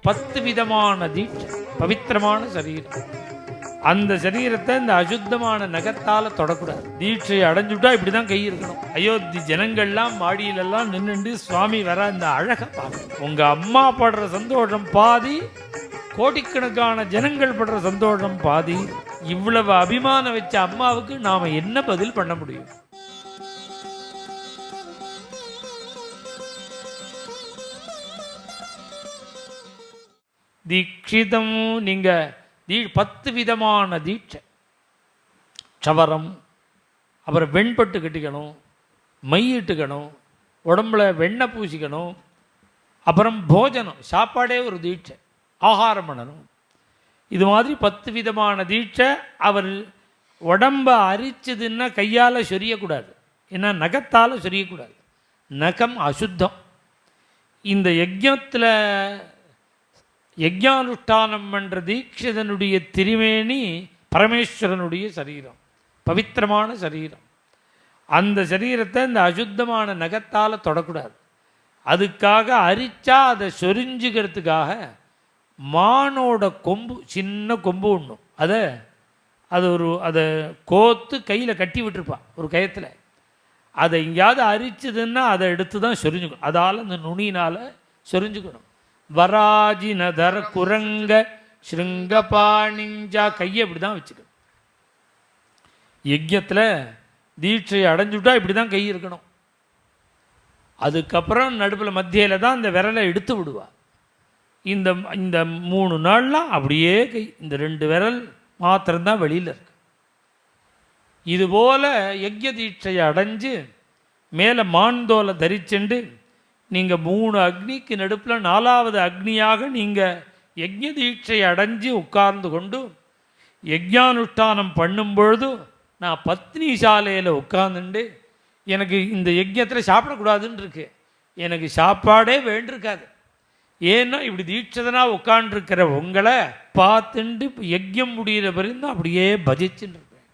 10 விதமான தீட்சை, பவித்திரமான சரீரம். அந்த சரீரத்தை இந்த அசுத்தமான நகத்தால தொடக்கூடாது. தீட்சை அடைஞ்சுட்டா இப்படிதான் கை இருக்கணும். அயோத்தி ஜனங்கள்லாம் மாடியிலெல்லாம் நின்றுண்டு சுவாமி வர இந்த அழகை பார்க்கணும். உங்க அம்மா படுற சந்தோஷம் பாதி, கோடிக்கணக்கான ஜனங்கள் படுற சந்தோஷம் பாதி. இவ்வளவு அபிமானம் வச்ச அம்மாவுக்கு நாம என்ன பதில் பண்ண முடியும்? தீட்சிதம் நீங்க 10 விதமான தீட்சை. சவரம், அப்புறம் வெண்பட்டு கட்டிக்கணும், மையிட்டுக்கணும், உடம்புல வெண்ணெய் பூசிக்கணும், அப்புறம் போஜனம், சாப்பாடே ஒரு தீட்சை, ஆகாரம் பண்ணணும். இது மாதிரி 10 விதமான தீட்சை. அவர் உடம்ப அரிச்சதுன்னா கையால் சொரியக்கூடாது, ஏன்னா நகத்தால் சொரியக்கூடாது. நகம் அசுத்தம். இந்த யஜ்ஞத்தில் யஜ்ஞானுஷ்டானம் என்ற தீட்சிதனுடைய திருமேனி பரமேஸ்வரனுடைய சரீரம், பவித்திரமான சரீரம். அந்த சரீரத்தை இந்த அசுத்தமான நகத்தால் தொடக்கூடாது. அதுக்காக அரிச்சா அதை சொரிஞ்சுக்கிறதுக்காக மானோட கொம்பு, சின்ன கொம்பு ஒன்றும், அதை கோத்து கையில் கட்டி விட்டுருப்பான் ஒரு கயத்தில். அதை எங்கேயாவது அரிச்சதுன்னா அதை எடுத்து தான் சொரிஞ்சுக்கணும். அதால் அந்த நுனியினால் சொரிஞ்சுக்கணும். வராஜினதர குரங்க ஸ்ருங்கபாணிஞ்சா, கையை இப்படி தான் வச்சுக்கணும். யஜ்யத்தில் தீட்சையை அடைஞ்சுட்டா இப்படி தான் கை இருக்கணும். அதுக்கப்புறம் நடுப்பில் மத்தியில் தான் இந்த விரலை எடுத்து விடுவா. இந்த 3 நாள்லாம் அப்படியே கை, இந்த 2 விரல் மாத்திரம்தான் வெளியில் இருக்கு. இதுபோல் யஜ்ய தீட்சையை அடைஞ்சு மேலே மான்தோலை தரிச்சுண்டு நீங்கள் 3 அக்னிக்கு நடுப்பில் 4வது அக்னியாக நீங்கள் யஜ்ய தீட்சை அடைஞ்சு உட்கார்ந்து கொண்டு யஜ்ஞானுஷ்டானம் பண்ணும்பொழுது நான் பத்னி சாலையில் உட்கார்ந்துண்டு எனக்கு இந்த யஜ்ஞத்தில் சாப்பிடக்கூடாதுன்னு இருக்கு, எனக்கு சாப்பாடே வேண்டியிருக்காது. ஏன்னா இப்படி தீட்சதனாக உட்காண்டிருக்கிற உங்களை பார்த்துண்டு யஜ்யம் முடிகிற பிறந்து அப்படியே பஜிச்சுன்னு இருப்பேன்.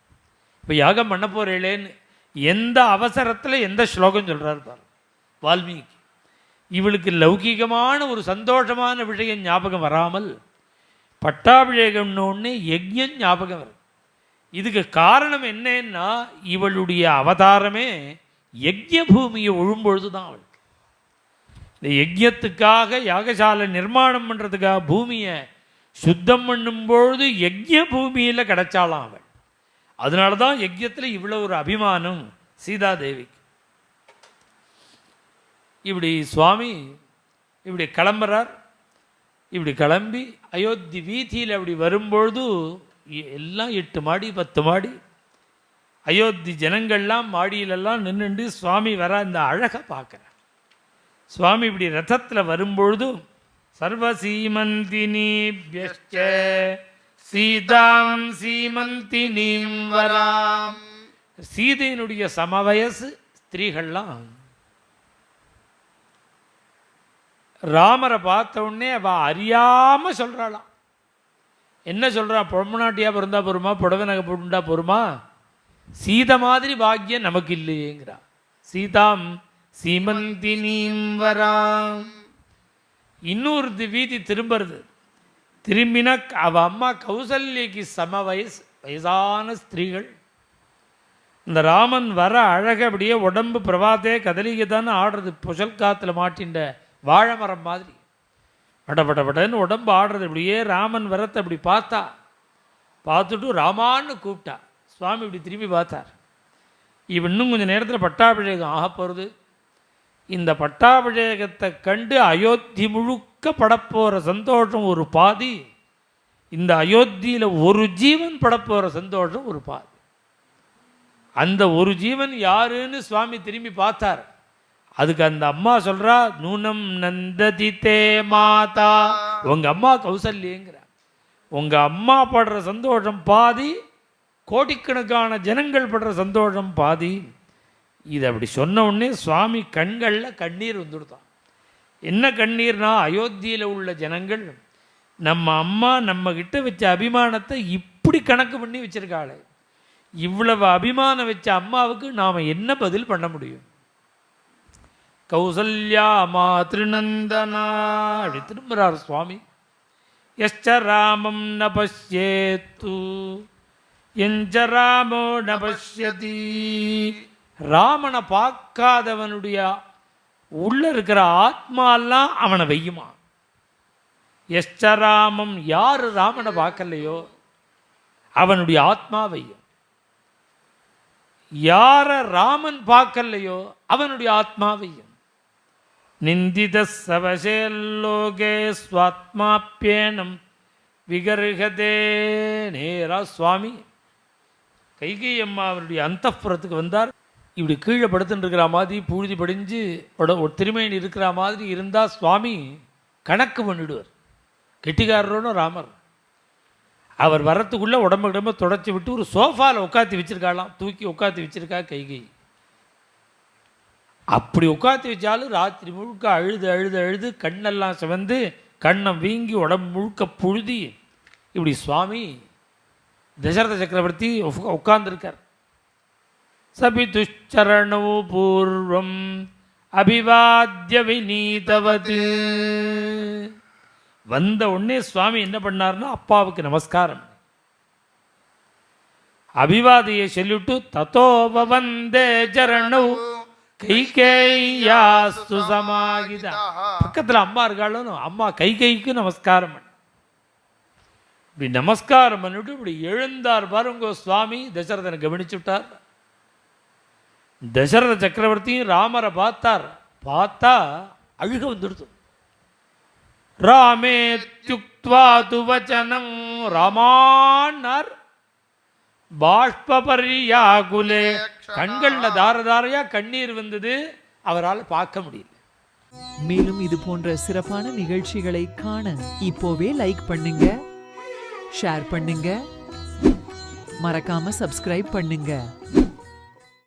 இப்போ யாகம் பண்ண போகிறேன்னு எந்த அவசரத்தில் எந்த ஸ்லோகம் சொல்கிறாரு பாரு வால்மீகி. இவளுக்கு லௌகீகமான ஒரு சந்தோஷமான விஷயம் ஞாபகம் வராமல் பட்டாபிஷேகம்னு ஒன்று யஜ்ஞம் ஞாபகம் வரும். இதுக்கு காரணம் என்னன்னா இவளுடைய அவதாரமே யஜ்ய பூமியை ஒழும்பொழுது தான். அவளுக்கு இந்த யஜ்யத்துக்காக யாகசாலை நிர்மாணம் பண்ணுறதுக்காக பூமியை சுத்தம் பண்ணும்பொழுது யஜ்ய பூமியில் கிடைச்சாலாம் அவள். அதனால தான் யஜ்யத்தில் இவ்வளோ ஒரு அபிமானம் சீதாதேவிக்கு. இப்படி சுவாமி இப்படி கிளம்புறார். இப்படி கிளம்பி அயோத்தி வீதியில் அப்படி வரும்பொழுது எல்லாம் 8 மாடி 10 மாடி அயோத்தி ஜனங்கள்லாம் மாடியிலெல்லாம் நின்றுண்டு சுவாமி வர இந்த அழகை பார்க்குறார். சுவாமி இப்படி ரதத்தில் வரும்பொழுது சர்வசீமந்தினீப்யஸ்ச சீதாம் சீமந்தினீம் வராம், சீதையினுடைய சமவயசு ஸ்திரீகள்லாம் ராமரை பார்த்த உடனே அவள் அறியாமல் சொல்கிறாளாம். என்ன சொல்கிறா? பொம்மநாட்டியாக பிறந்தா போருமா, புடவை நகை போட்டுண்டா போருமா, சீதை மாதிரி பாக்கியம் நமக்கு இல்லையேங்கிறா. சீதாம் சீமந்தினீம் வராம். இன்னொரு வீதி திரும்புறது. திரும்பினா அவள் அம்மா கௌசல்யக்கு சம வயசான ஸ்திரீகள். இந்த ராமன் வர அழக அப்படியே உடம்பு பிரபாத்தே கதலிகை தானே ஆடுறது, புசல் காற்றுல மாட்டின்ற வாழை மரம் மாதிரி படன்னு உடம்பு ஆடுறது. இப்படியே ராமன் வரத்தை அப்படி பார்த்துட்டு ராமான்னு கூப்பிட்டா. சுவாமி இப்படி திரும்பி பார்த்தார். இன்னும் கொஞ்சம் நேரத்தில் பட்டாபிஷேகம் ஆக போகிறது. இந்த பட்டாபிஷேகத்தை கண்டு அயோத்தி முழுக்க படப்போகிற சந்தோஷம் ஒரு பாதி, இந்த அயோத்தியில் ஒரு ஜீவன் படப்போகிற சந்தோஷம் ஒரு பாதி. அந்த ஒரு ஜீவன் யாருன்னு சுவாமி திரும்பி பார்த்தார். அதுக்கு அந்த அம்மா சொல்கிறா, நூனம் நந்ததி தே மாதா, உங்கள் அம்மா கௌசல்யங்கிற. உங்கள் அம்மா படுற சந்தோஷம் பாதி, கோடிக்கணக்கான ஜனங்கள் படுற சந்தோஷம் பாதி. இது அப்படி சொன்ன உடனே சுவாமி கண்களில் கண்ணீர் வந்துடுதான். என்ன கண்ணீர்னா, அயோத்தியில் உள்ள ஜனங்கள் நம்ம அம்மா நம்மக்கிட்ட வச்ச அபிமானத்தை இப்படி கணக்கு பண்ணி வச்சுருக்காளே, இவ்வளவு அபிமானம் வச்ச அம்மாவுக்கு நாம் என்ன பதில் பண்ண முடியும்? கௌசல்யா மாத்ருநந்தனா அப்படி திரும்புகிறார் சுவாமி. யஸ்ச ராமம் ந பஷ்யேத்து எஞ்ச ராமோ ந பஷ்யதி. ராமனை பார்க்காதவனுடைய உள்ள இருக்கிற ஆத்மாலாம் அவனை வெய்யுமா. யஸ்ச ராமம், யார் ராமனை பார்க்கலையோ அவனுடைய ஆத்மா வெய்யும். யார ராமன் பார்க்கலையோ அவனுடைய ஆத்மா வெய்யும். நிந்தித சவசேல்லோகே ஸ்வாத்மாப்யேனம் விகர்ஹதே. நேரா சுவாமி கைகை அம்மா அவருடைய அந்தப்புறத்துக்கு வந்தார். இப்படி கீழே படுத்துன்னு இருக்கிற மாதிரி புழுதி படிஞ்சு ஒரு திருமணி இருக்கிற மாதிரி இருந்தால் சுவாமி கணக்கு பண்ணிடுவார். கெட்டிக்காரரோட ராமர் அவர் வரத்துக்குள்ளே உடம்பு தொடச்சி விட்டு ஒரு சோஃபாவில் உட்காத்தி வச்சிருக்காளாம். தூக்கி உட்காத்தி வச்சிருக்கா கைகை. அப்படி உட்காத்தி வச்சாலும் ராத்திரி முழுக்க அழுது அழுது அழுது கண்ணெல்லாம் சிவந்து கண்ணம் வீங்கி உடம்பு முழுக்க புழுதி இப்படி சுவாமி தசரத சக்கரவர்த்தி உட்கார்ந்துருக்கார். சபி துச்சரணோ பூர்வம் அபிவாத்திய விநீதவது. வந்த உடனே சுவாமி என்ன பண்ணார்னா அப்பாவுக்கு நமஸ்காரம் அபிவாதியை சொல்லிவிட்டு தத்தோப வந்தே சரணோ கைகேயாஸ்து சமாகிதா. பக்கத்தில் அம்மா இருக்காளும், அம்மா கைகைக்கு நமஸ்காரம் பண்ண. இப்படி நமஸ்காரம் பண்ணிவிட்டு இப்படி எழுந்தார் பாருங்க சுவாமி. தசரதனை கவனிச்சு விட்டார். தசரத சக்கரவர்த்தியும் ராமரை பார்த்தார். பார்த்தா அழுக வந்துடுது. ராமேத்யுக்த்வா துவச்சனம், ராமான்னார். பாஷ்பபரியாகுலே, கண்களில் தாரதாரையா கண்ணீர் வந்தது. அவரால் பார்க்க முடியல. மேலும் இது போன்ற சிறப்பான நிகழ்ச்சிகளை காண இப்போவே லைக் பண்ணுங்க, ஷேர் பண்ணுங்க, மறக்காம சப்ஸ்கிரைப் பண்ணுங்க.